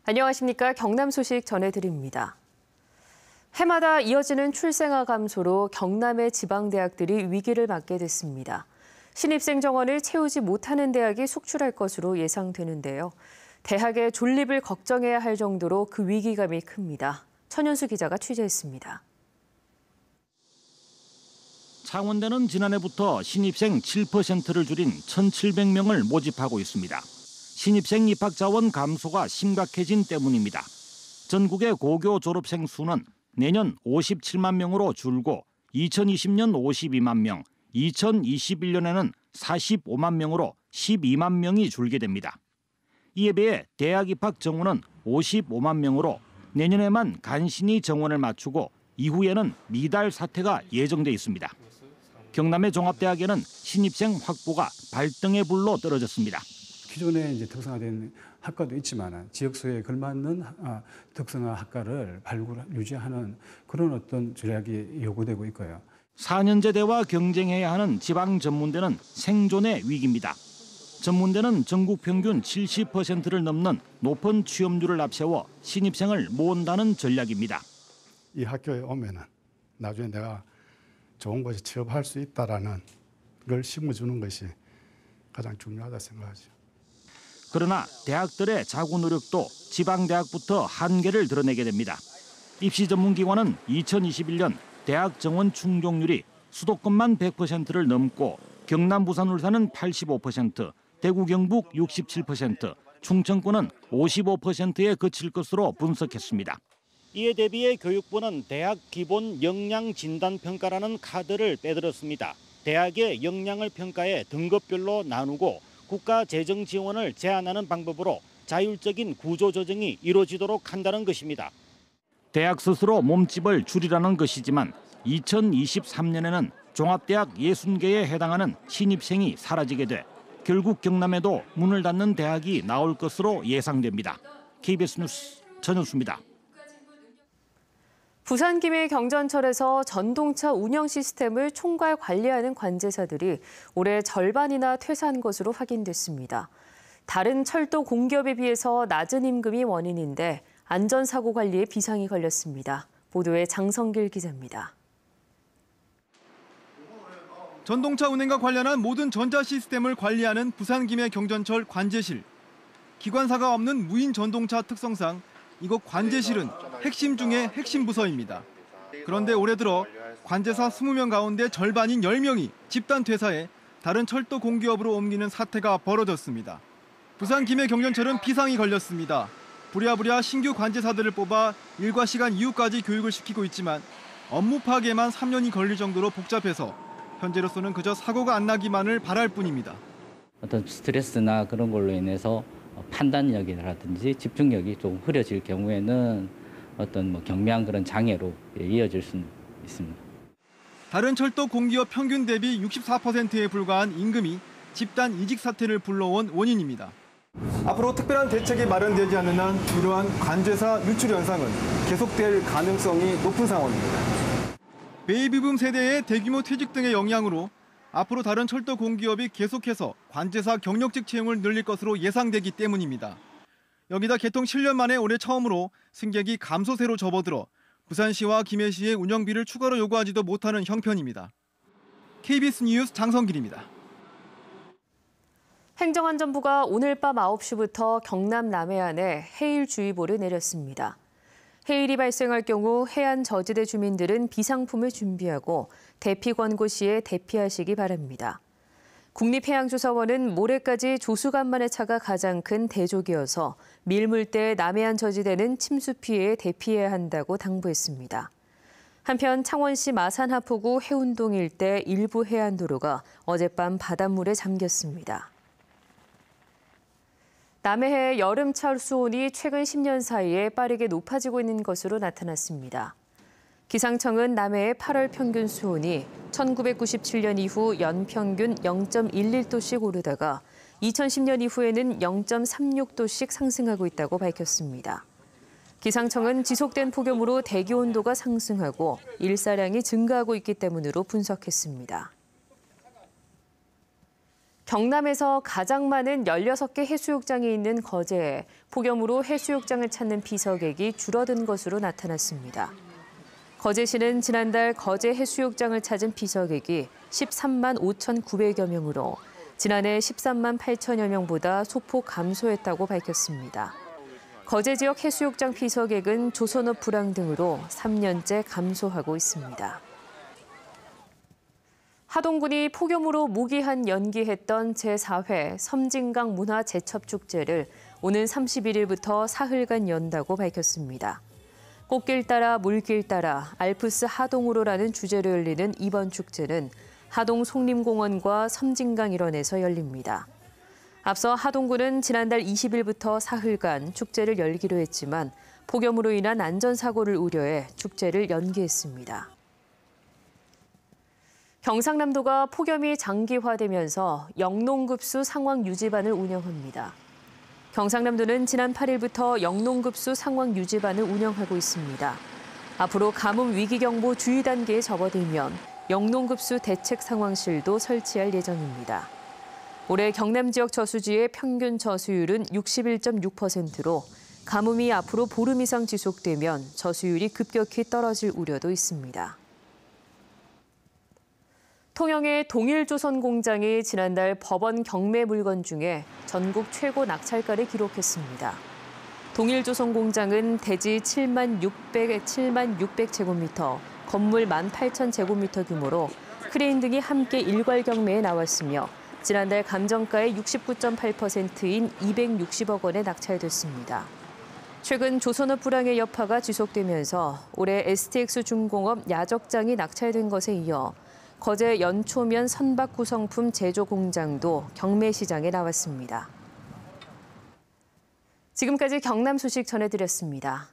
안녕하십니까. 경남 소식 전해드립니다. 해마다 이어지는 출생아 감소로 경남의 지방대학들이 위기를 맞게 됐습니다. 신입생 정원을 채우지 못하는 대학이 속출할 것으로 예상되는데요. 대학의 존립을 걱정해야 할 정도로 그 위기감이 큽니다. 천연수 기자가 취재했습니다. 창원대는 지난해부터 신입생 7%를 줄인 1,700명을 모집하고 있습니다. 신입생 입학 자원 감소가 심각해진 때문입니다. 전국의 고교 졸업생 수는 내년 57만 명으로 줄고 2020년 52만 명, 2021년에는 45만 명으로 12만 명이 줄게 됩니다. 이에 비해 대학 입학 정원은 55만 명으로 내년에만 간신히 정원을 맞추고 이후에는 미달 사태가 예정돼 있습니다. 경남의 종합대학에는 신입생 확보가 발등에 불로 떨어졌습니다. 기존에 이제 특성화된 학과도 있지만 지역소에 걸맞는 특성화 학과를 유지하는 그런 어떤 전략이 요구되고 있고요. 4년제대와 경쟁해야 하는 지방 전문대는 생존의 위기입니다. 전문대는 전국 평균 70%를 넘는 높은 취업률을 앞세워 신입생을 모은다는 전략입니다. 이 학교에 오면은 나중에 내가 좋은 곳에 취업할 수 있다라는 걸 심어주는 것이 가장 중요하다 생각하죠. 그러나 대학들의 자구 노력도 지방대학부터 한계를 드러내게 됩니다. 입시 전문기관은 2021년 대학 정원 충족률이 수도권만 100%를 넘고 경남, 부산, 울산은 85%, 대구, 경북 67%, 충청권은 55%에 그칠 것으로 분석했습니다. 이에 대비해 교육부는 대학 기본 역량 진단 평가라는 카드를 빼들었습니다. 대학의 역량을 평가해 등급별로 나누고 국가 재정 지원을 제한하는 방법으로 자율적인 구조 조정이 이루어지도록 한다는 것입니다. 대학 스스로 몸집을 줄이라는 것이지만 2023년에는 종합대학 60개에 해당하는 신입생이 사라지게 돼 결국 경남에도 문을 닫는 대학이 나올 것으로 예상됩니다. KBS 뉴스 전현수입니다. 부산 김해 경전철에서 전동차 운영 시스템을 총괄 관리하는 관제사들이 올해 절반이나 퇴사한 것으로 확인됐습니다. 다른 철도 공기업에 비해서 낮은 임금이 원인인데 안전사고 관리에 비상이 걸렸습니다. 보도에 장성길 기자입니다. 전동차 운행과 관련한 모든 전자 시스템을 관리하는 부산 김해 경전철 관제실. 기관사가 없는 무인 전동차 특성상 이곳 관제실은 핵심 중의 핵심 부서입니다. 그런데 올해 들어 관제사 20명 가운데 절반인 10명이 집단 퇴사해 다른 철도 공기업으로 옮기는 사태가 벌어졌습니다. 부산 김해 경전철은 비상이 걸렸습니다. 부랴부랴 신규 관제사들을 뽑아 일과 시간 이후까지 교육을 시키고 있지만 업무 파악에만 3년이 걸릴 정도로 복잡해서 현재로서는 그저 사고가 안 나기만을 바랄 뿐입니다. 어떤 스트레스나 그런 걸로 인해서 판단력이라든지 집중력이 좀 흐려질 경우에는 어떤 경미한 그런 장애로 이어질 수 있습니다. 다른 철도 공기업 평균 대비 64%에 불과한 임금이 집단 이직 사태를 불러온 원인입니다. 앞으로 특별한 대책이 마련되지 않는 한 이러한 관제사 유출 현상은 계속될 가능성이 높은 상황입니다. 베이비붐 세대의 대규모 퇴직 등의 영향으로 앞으로 다른 철도 공기업이 계속해서 관제사 경력직 채용을 늘릴 것으로 예상되기 때문입니다. 여기다 개통 7년 만에 올해 처음으로 승객이 감소세로 접어들어 부산시와 김해시의 운영비를 추가로 요구하지도 못하는 형편입니다. KBS 뉴스 장성길입니다. 행정안전부가 오늘 밤 9시부터 경남 남해안에 해일주의보를 내렸습니다. 해일이 발생할 경우 해안 저지대 주민들은 비상품을 준비하고 대피 권고 시에 대피하시기 바랍니다. 국립해양조사원은 모레까지 조수간만의 차가 가장 큰 대족이어서 밀물대 남해안 저지대는 침수 피해에 대피해야 한다고 당부했습니다. 한편 창원시 마산하포구 해운동 일대 일부 해안도로가 어젯밤 바닷물에 잠겼습니다. 남해의 여름철 수온이 최근 10년 사이에 빠르게 높아지고 있는 것으로 나타났습니다. 기상청은 남해의 8월 평균 수온이 1997년 이후 연평균 0.11도씩 오르다가 2010년 이후에는 0.36도씩 상승하고 있다고 밝혔습니다. 기상청은 지속된 폭염으로 대기 온도가 상승하고 일사량이 증가하고 있기 때문으로 분석했습니다. 경남에서 가장 많은 16개 해수욕장이 있는 거제에 폭염으로 해수욕장을 찾는 비서객이 줄어든 것으로 나타났습니다. 거제시는 지난달 거제 해수욕장을 찾은 비서객이 13만 5,900여 명으로 지난해 13만 8천여 명보다 소폭 감소했다고 밝혔습니다. 거제 지역 해수욕장 비서객은 조선업 불황 등으로 3년째 감소하고 있습니다. 하동군이 폭염으로 무기한 연기했던 제4회 섬진강 문화제첩축제를 오는 31일부터 사흘간 연다고 밝혔습니다. 꽃길 따라 물길 따라 알프스 하동으로라는 주제로 열리는 이번 축제는 하동 송림공원과 섬진강 일원에서 열립니다. 앞서 하동군은 지난달 20일부터 사흘간 축제를 열기로 했지만 폭염으로 인한 안전사고를 우려해 축제를 연기했습니다. 경상남도가 폭염이 장기화되면서 영농급수 상황유지반을 운영합니다. 경상남도는 지난 8일부터 영농급수 상황유지반을 운영하고 있습니다. 앞으로 가뭄 위기경보 주의 단계에 접어들면 영농급수 대책상황실도 설치할 예정입니다. 올해 경남 지역 저수지의 평균 저수율은 61.6%로 가뭄이 앞으로 보름 이상 지속되면 저수율이 급격히 떨어질 우려도 있습니다. 통영의 동일조선 공장이 지난달 법원 경매 물건 중에 전국 최고 낙찰가를 기록했습니다. 동일조선 공장은 대지 7만 600제곱미터, 건물 18,000제곱미터 규모로 크레인 등이 함께 일괄 경매에 나왔으며 지난달 감정가의 69.8%인 260억 원에 낙찰됐습니다. 최근 조선업 불황의 여파가 지속되면서 올해 STX중공업 야적장이 낙찰된 것에 이어 거제 연초면 선박 구성품 제조 공장도 경매 시장에 나왔습니다. 지금까지 경남 소식 전해드렸습니다.